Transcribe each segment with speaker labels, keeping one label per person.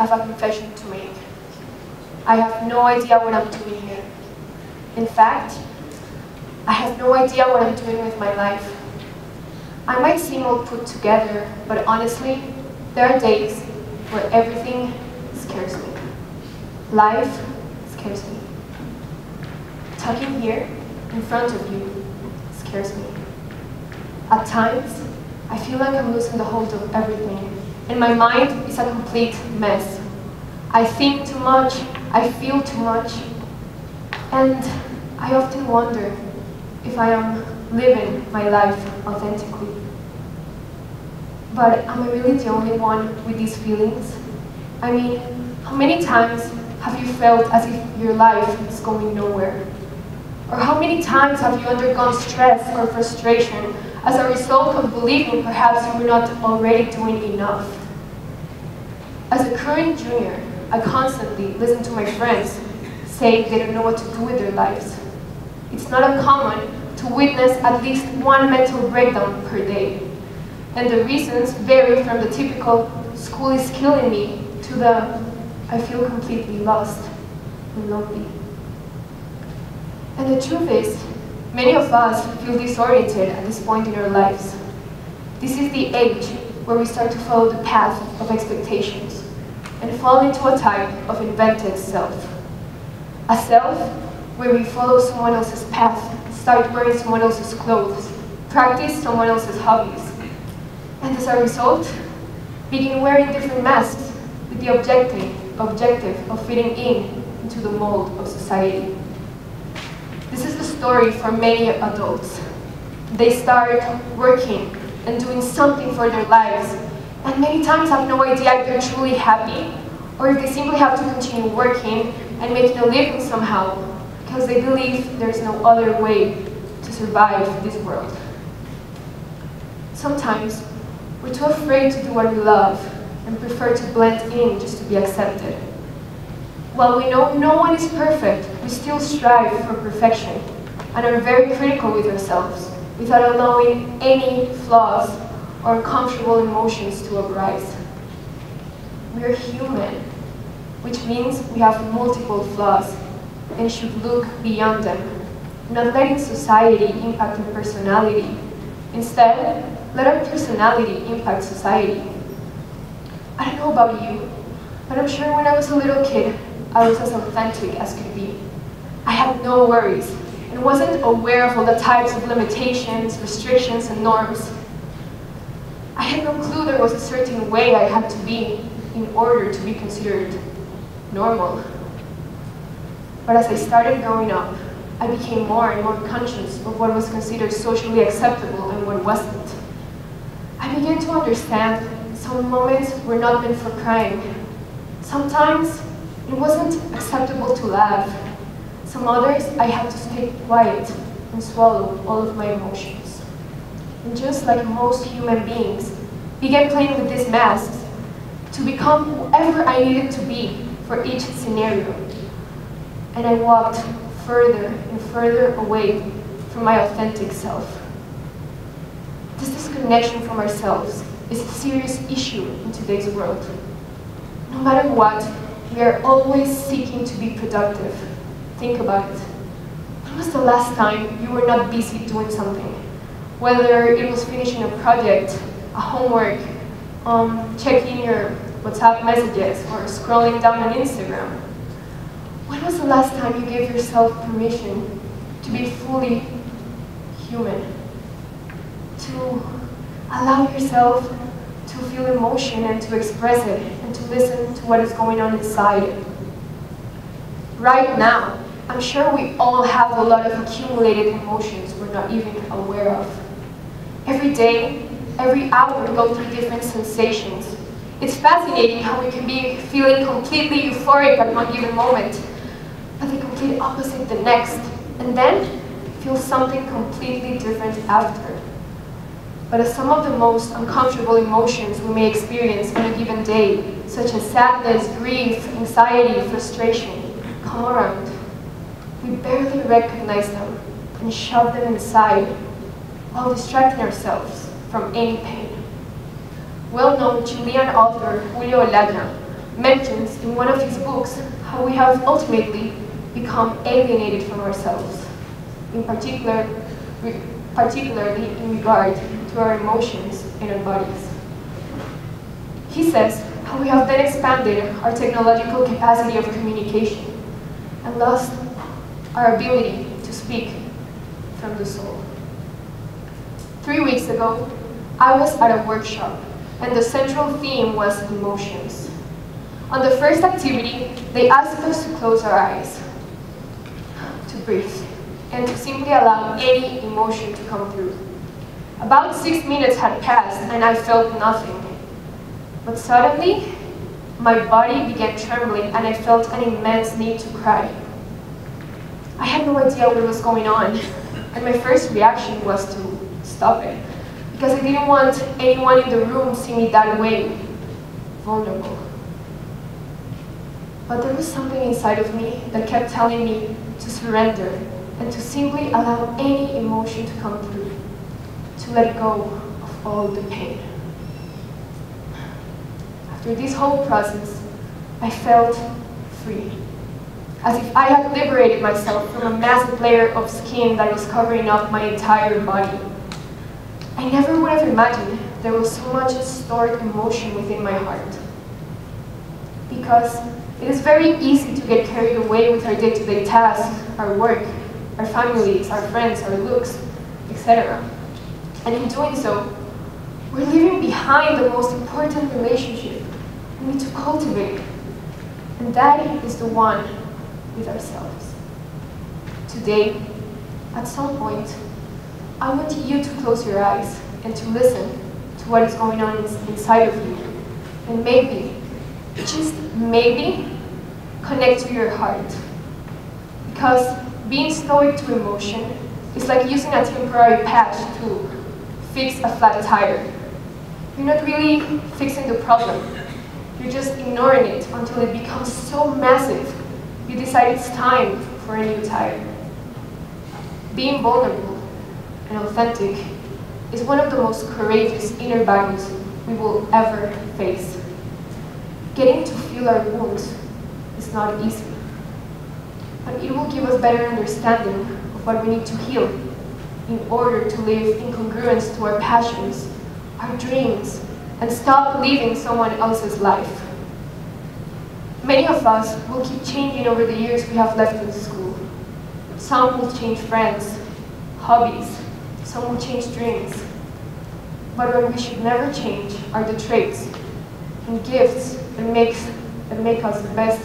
Speaker 1: have a confession to make. I have no idea what I'm doing here. In fact, I have no idea what I'm doing with my life. I might seem all put together, but honestly, there are days where everything scares me. Life scares me. Talking here, in front of you, scares me. At times, I feel like I'm losing the hold of everything, and my mind is a complete mess. I think too much, I feel too much, and I often wonder if I am living my life authentically. But am I really the only one with these feelings? I mean, how many times have you felt as if your life is going nowhere? Or how many times have you undergone stress or frustration as a result of believing perhaps you were not already doing enough? As a current junior, I constantly listen to my friends say they don't know what to do with their lives. It's not uncommon to witness at least one mental breakdown per day. And the reasons vary from the typical school is killing me to the I feel completely lost and lonely. And the truth is, many of us feel disoriented at this point in our lives. This is the age where we start to follow the path of expectations and fall into a type of invented self. A self where we follow someone else's path, start wearing someone else's clothes, practice someone else's hobbies, and as a result, begin wearing different masks with the objective of fitting into the mold of society. This is the story for many adults. They start working and doing something for their lives, and many times have no idea if they're truly happy, or if they simply have to continue working and making a living somehow, because they believe there's no other way to survive this world. Sometimes, we're too afraid to do what we love and prefer to blend in just to be accepted. While we know no one is perfect, we still strive for perfection and are very critical with ourselves without allowing any flaws or uncomfortable emotions to arise. We are human, which means we have multiple flaws and should look beyond them, not letting society impact our personality. Instead, let our personality impact society. I don't know about you, but I'm sure when I was a little kid, I was as authentic as could be. I had no worries and wasn't aware of all the types of limitations, restrictions, and norms. I had no clue there was a certain way I had to be in order to be considered normal. But as I started growing up, I became more and more conscious of what was considered socially acceptable and what wasn't. I began to understand some moments were not meant for crying. Sometimes it wasn't acceptable to laugh. Some others I had to stay quiet and swallow all of my emotions. And just like most human beings, began playing with these masks to become whoever I needed to be for each scenario. And I walked further and further away from my authentic self. This disconnection from ourselves is a serious issue in today's world. No matter what, we are always seeking to be productive. Think about it. When was the last time you were not busy doing something? Whether it was finishing a project, a homework, checking your WhatsApp messages, or scrolling down on Instagram. When was the last time you gave yourself permission to be fully human? To allow yourself to feel emotion and to express it and to listen to what is going on inside. Right now, I'm sure we all have a lot of accumulated emotions we're not even aware of. Every day, every hour, we go through different sensations. It's fascinating how we can be feeling completely euphoric at one given moment, but the complete opposite the next, and then feel something completely different after. But as some of the most uncomfortable emotions we may experience on a given day, such as sadness, grief, anxiety, frustration, come around, we barely recognize them and shove them inside while distracting ourselves from any pain. Well-known Chilean author Julio Olaya mentions in one of his books how we have ultimately become alienated from ourselves, particularly in regard to our emotions and our bodies. He says how we have then expanded our technological capacity of communication and lost our ability to speak from the soul. 3 weeks ago, I was at a workshop, and the central theme was emotions. On the first activity, they asked us to close our eyes, to breathe, and to simply allow any emotion to come through. About 6 minutes had passed, and I felt nothing. But suddenly, my body began trembling, and I felt an immense need to cry. I had no idea what was going on, and my first reaction was to stop it, because I didn't want anyone in the room to see me that way, vulnerable. But there was something inside of me that kept telling me to surrender and to simply allow any emotion to come through, to let go of all the pain. After this whole process, I felt free, as if I had liberated myself from a massive layer of skin that was covering up my entire body. I never would have imagined there was so much stored emotion within my heart. Because it is very easy to get carried away with our day-to-day tasks, our work, our families, our friends, our looks, etc. And in doing so, we're leaving behind the most important relationship we need to cultivate, and that is the one with ourselves. Today, at some point, I want you to close your eyes and to listen to what is going on inside of you, and maybe, just maybe, connect to your heart. Because being stoic to emotion is like using a temporary patch to fix a flat tire. You're not really fixing the problem. You're just ignoring it until it becomes so massive, you decide it's time for a new tire. Being vulnerable and authentic is one of the most courageous inner battles we will ever face. Getting to feel our wounds is not easy, but it will give us better understanding of what we need to heal in order to live in congruence to our passions, our dreams, and stop living someone else's life. Many of us will keep changing over the years we have left in school. Some will change friends, hobbies, some will change dreams. But what we should never change are the traits and gifts that make us the best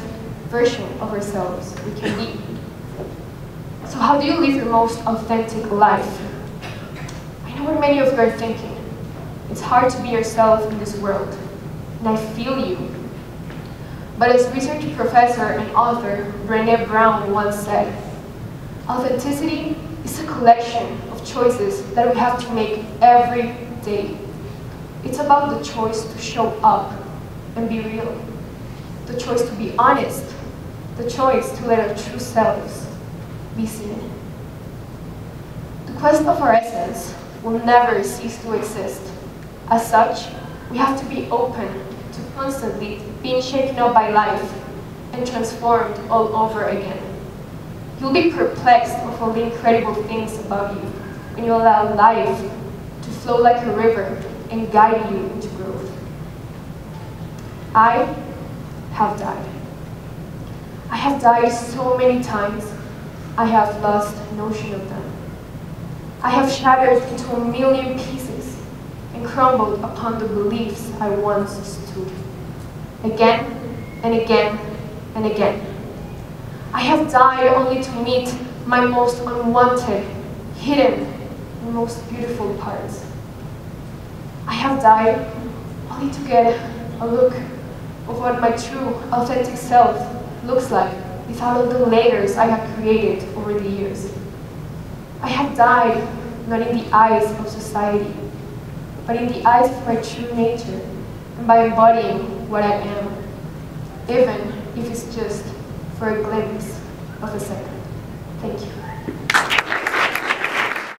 Speaker 1: version of ourselves we can be. So how do you live your most authentic life? I know what many of you are thinking. It's hard to be yourself in this world, and I feel you. But as research professor and author Brené Brown once said, authenticity is a collection of choices that we have to make every day. It's about the choice to show up and be real, the choice to be honest, the choice to let our true selves be seen. The quest of our essence will never cease to exist. As such, we have to be open to constantly being shaken up by life and transformed all over again. You'll be perplexed of all the incredible things about you when you allow life to flow like a river and guide you into growth. I have died. I have died so many times, I have lost notion of them. I have shattered into a million pieces and crumbled upon the beliefs I once stood. Again and again and again. I have died only to meet my most unwanted, hidden, and most beautiful parts. I have died only to get a look of what my true, authentic self looks like without all the layers I have created over the years. I have died not in the eyes of society, but in the eyes of my true nature, and by embodying what I am, even if it's just for a glimpse of a second. Thank you.